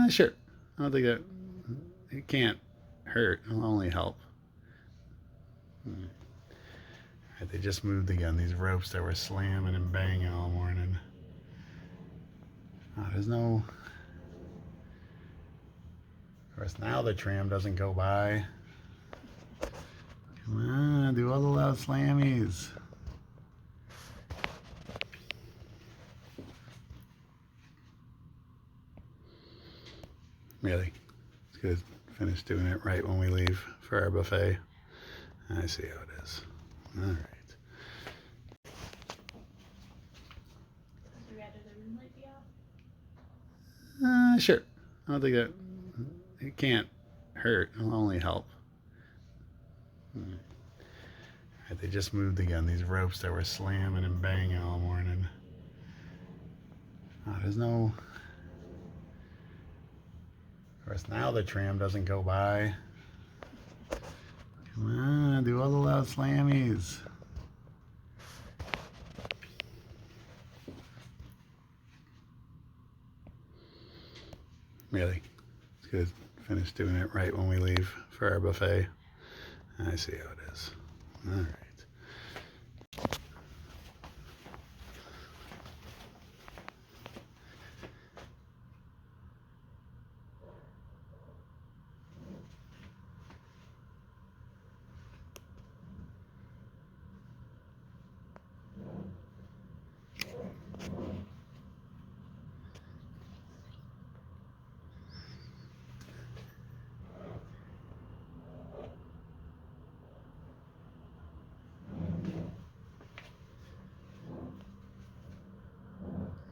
Sure. I don't think that it can't hurt. It'll only help. They just moved again. These ropes that were slamming and banging all morning. There's no. Of course, now the tram doesn't go by. Come on, do all the loud slammies. Really? It's good. Finish doing it right when we leave for our buffet. I see how it is. All right. Sure. I don't think that it can't hurt. It'll only help. They just moved again. These ropes that were slamming and banging all morning. There's no. Of course, now the tram doesn't go by. Come on, do all the loud slammies. Really? It's good. Finish doing it right when we leave for our buffet. I see how it is. All right.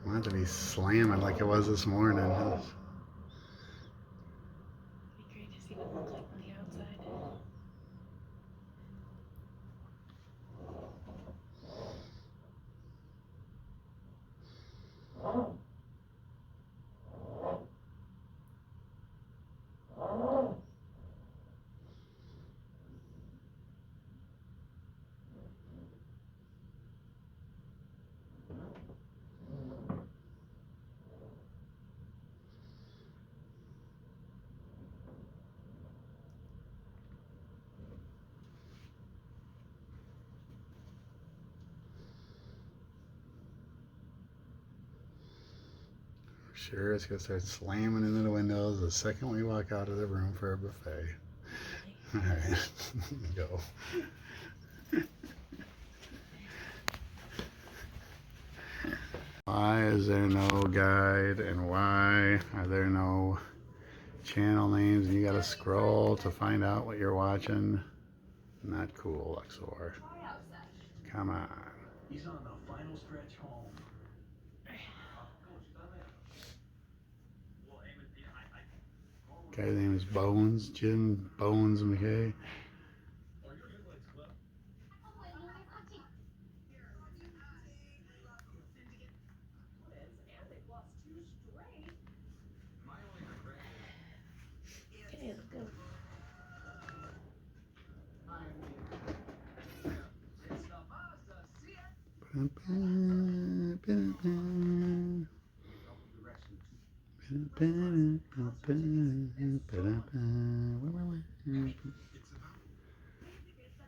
I want it to be slamming like it was this morning. It'd be great to see what it looks like on the outside. Sure, it's gonna start slamming into the windows the second we walk out of the room for a buffet. All right, go. Why is there no guide, and why are there no channel names? And you gotta scroll to find out what you're watching. Not cool, Luxor. Come on. He's on the final stretch home. Guy's name is Bones, Jim Bones McKay. Okay, let's go.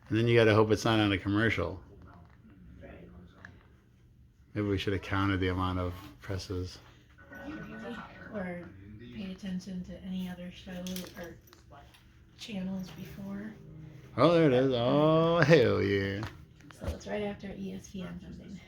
And then you gotta hope it's not on a commercial. Right. Maybe we should have counted the amount of presses. Or paid attention to any other show or channels before. Oh, there it is. Oh, hell yeah. So it's right after ESPN something.